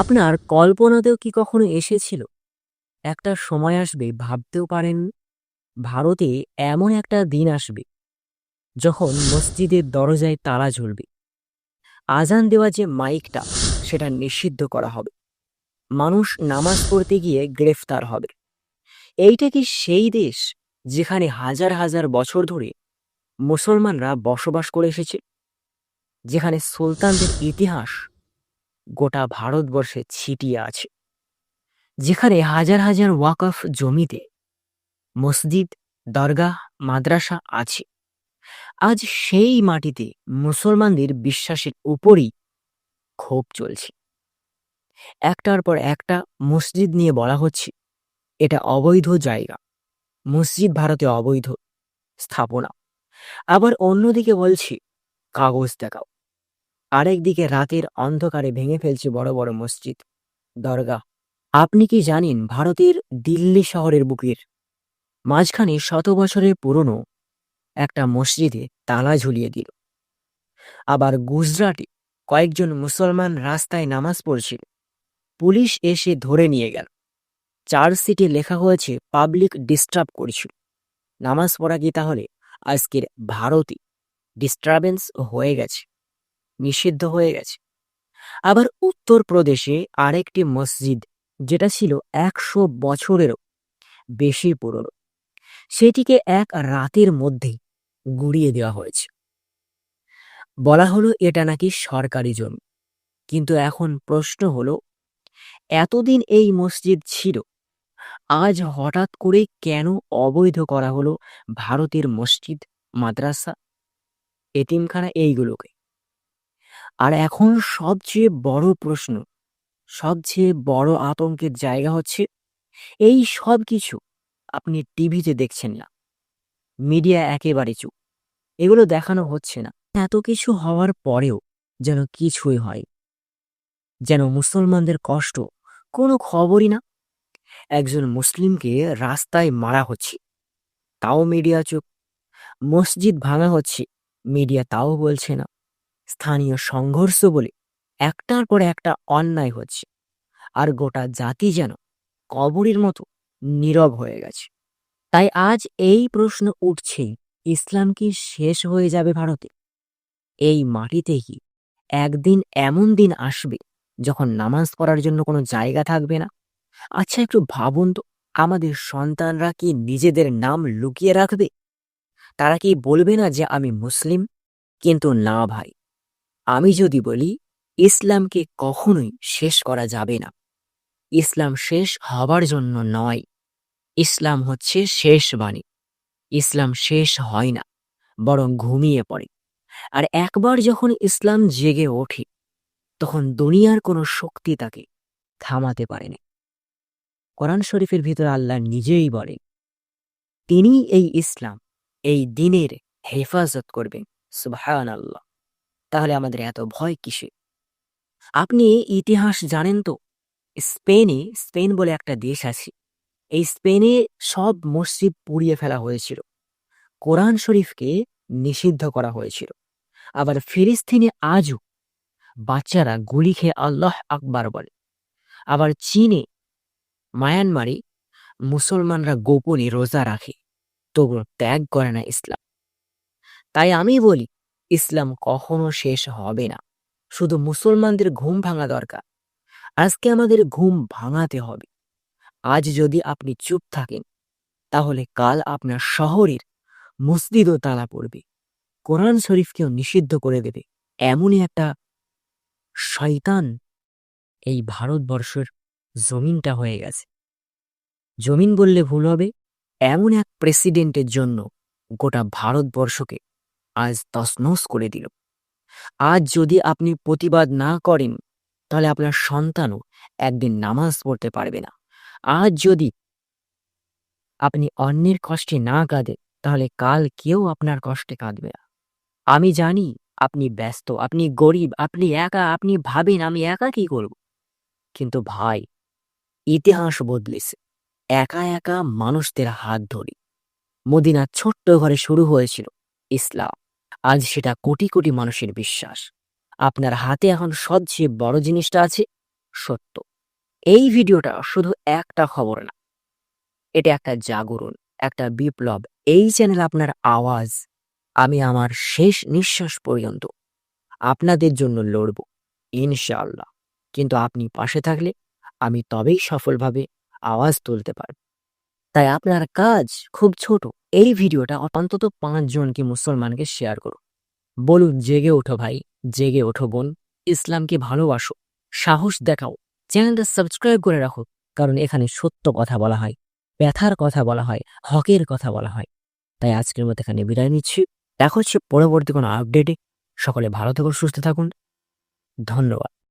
আপনার কল্পনাতেও কি কখনো এসেছিল একটা সময় আসবে ভাবতেও পারেন ভারতে এমন একটা দিন আসবে যখন মসজিদের দরজায় তালা ঝুলবে, আজান দেওয়া যে মাইকটা সেটা নিষিদ্ধ করা হবে, মানুষ নামাজ পড়তে গিয়ে গ্রেফতার হবে। এইটা কি সেই দেশ যেখানে হাজার হাজার বছর ধরে মুসলমানরা বসবাস করে এসেছে, যেখানে সুলতানদের ইতিহাস গোটা ভারতবর্ষে ছিটিয়ে আছে, যেখানে হাজার হাজার ওয়াকফ জমিতে মসজিদ, দরগাহ, মাদ্রাসা আছে? আজ সেই মাটিতে মুসলমানদের বিশ্বাসের উপরই ক্ষোভ চলছে। একটার পর একটা মসজিদ নিয়ে বলা হচ্ছে এটা অবৈধ জায়গা, মসজিদ ভারতে অবৈধ স্থাপনা। আবার অন্যদিকে বলছে কাগজ দেখাও। আরেকদিকে রাতের অন্ধকারে ভেঙে ফেলছে বড় বড় মসজিদ, দরগা। আপনি কি জানেন ভারতের দিল্লি শহরের বুকের মাঝখানে শত বছরের পুরনো একটা মসজিদে তালা ঝুলিয়ে দিল? আবার গুজরাটে কয়েকজন মুসলমান রাস্তায় নামাজ পড়ছিল, পুলিশ এসে ধরে নিয়ে গেল। চার্জশিটে লেখা হয়েছে পাবলিক ডিস্টার্ব করছিল। নামাজ পড়া কি তাহলে আজকের ভারতে ডিস্টারবেন্স হয়ে গেছে, নিষিদ্ধ হয়ে গেছে? আবার উত্তরপ্রদেশে আরেকটি মসজিদ, যেটা ছিল 100 বছরেরও বেশি পুরনো, সেটিকে এক রাতের মধ্যে গুড়িয়ে দেওয়া হয়েছে। বলা হলো এটা নাকি সরকারি জমি। কিন্তু এখন প্রশ্ন হলো, এতদিন এই মসজিদ ছিল, আজ হঠাৎ করে কেন অবৈধ করা হলো ভারতের মসজিদ, মাদ্রাসা, এতিমখানা এইগুলোকে? আর এখন সবচেয়ে বড় প্রশ্ন, সবচেয়ে বড় আতঙ্কের জায়গা হচ্ছে এই সব কিছু আপনি টিভিতে দেখছেন না, মিডিয়া একেবারে চুপ, এগুলো দেখানো হচ্ছে না। এত কিছু হওয়ার পরেও যেন কিছুই হয়, যেন মুসলমানদের কষ্ট কোনো খবরই না। একজন মুসলিমকে রাস্তায় মারা হচ্ছে, তাও মিডিয়া চুপ। মসজিদ ভাঙা হচ্ছে, মিডিয়া তাও বলছে না। স্থানীয় সংঘর্ষ বলে একটার পর একটা অন্যায় হচ্ছে, আর গোটা জাতি যেন কবরের মতো নীরব হয়ে গেছে। তাই আজ এই প্রশ্ন উঠছেই, ইসলাম কি শেষ হয়ে যাবে ভারতে? এই মাটিতে কি একদিন এমন দিন আসবে যখন নামাজ পড়ার জন্য কোনো জায়গা থাকবে না? আচ্ছা একটু ভাবুন তো, আমাদের সন্তানরা কি নিজেদের নাম লুকিয়ে রাখবে? তারা কি বলবে না যে আমি মুসলিম? কিন্তু না ভাই, আমি যদি বলি ইসলামকে কখনোই শেষ করা যাবে না। ইসলাম শেষ হবার জন্য নয়, ইসলাম হচ্ছে শেষ বাণী। ইসলাম শেষ হয় না, বরং ঘুমিয়ে পড়ে। আর একবার যখন ইসলাম জেগে ওঠে, তখন দুনিয়ার কোনো শক্তি তাকে থামাতে পারে না। কোরআন শরীফের ভিতরে আল্লাহ নিজেই বলেন, তিনি এই ইসলাম, এই দিনের হেফাজত করবেন। সুবহানাল্লাহ। তাহলে আমাদের এত ভয় কিসে? আপনি ইতিহাস জানেন তো? স্পেন বলে একটা দেশ আছে, এই স্পেনে সব মসজিদ পুড়িয়ে ফেলা হয়েছিল, কোরআন শরীফকে নিষিদ্ধ করা হয়েছিল। আবার ফিলিস্তিনে আজও বাচ্চারা গুলি খেয়ে আল্লাহ আকবার বলে। আবার চীনে, মায়ানমারে মুসলমানরা গোপনে রোজা রাখে, তবু ত্যাগ করে না ইসলাম। তাই আমি বলি ইসলাম কখনো শেষ হবে না, শুধু মুসলমানদের ঘুম ভাঙা দরকার। আজকে আমাদের ঘুম ভাঙাতে হবে। আজ যদি আপনি চুপ থাকেন, তাহলে কাল আপনার শহরের মসজিদও তালা পড়বে, কোরআন শরীফকেও নিষিদ্ধ করে দেবে। এমনই একটা শয়তান এই ভারতবর্ষের জমিনটা হয়ে গেছে। জমিন বললে ভুল হবে, এমন এক প্রেসিডেন্টের জন্য গোটা ভারতবর্ষকে আজ তছনছ করে দিল। আজ যদি আপনি প্রতিবাদ না করেন, তাহলে আপনার সন্তানও একদিন নামাজ পড়তে পারবে না। আজ যদি আপনি অন্যের কষ্টে না কাঁদেন, তাহলে কাল কেউ আপনার কষ্টে কাঁদবে না। আমি জানি আপনি ব্যস্ত, আপনি গরিব, আপনি একা, আপনি ভাবেন আমি একা কি করব। কিন্তু ভাই, ইতিহাস বদলেছে একা একা মানুষদের হাত ধরে। মদিনার ছোট্ট ঘরে শুরু হয়েছিল ইসলাম, আজ সেটা কোটি কোটি মানুষের বিশ্বাস। আপনার হাতে এখন সবচেয়ে বড় জিনিসটা আছে সত্য। এই ভিডিওটা শুধু একটা খবর না, এটা একটা জাগরণ, একটা বিপ্লব। এই চ্যানেল আপনার আওয়াজ। আমি আমার শেষ নিঃশ্বাস পর্যন্ত আপনাদের জন্য লড়ব, ইনশাআল্লাহ। কিন্তু আপনি পাশে থাকলে আমি তবেই সফলভাবে আওয়াজ তুলতে পারব। তাই আপনার কাজ খুব ছোট। এই ভিডিওটা অন্তত ৫ জনকে মুসলমানকে শেয়ার করুন। বলুন, জেগে ওঠো ভাই, জেগে ওঠো বোন, ইসলামকে ভালোবাসো, সাহস দেখাও। চ্যানেলটা সাবস্ক্রাইব করে রাখো, কারণ এখানে সত্য কথা বলা হয়, ব্যথার কথা বলা হয়, হকের কথা বলা হয়। তাই আজকের মতো এখানে বিদায় নিচ্ছি। দেখা হচ্ছে পরবর্তী কোনো আপডেটে। সকলে ভালো থাকুন, সুস্থ থাকুন। ধন্যবাদ।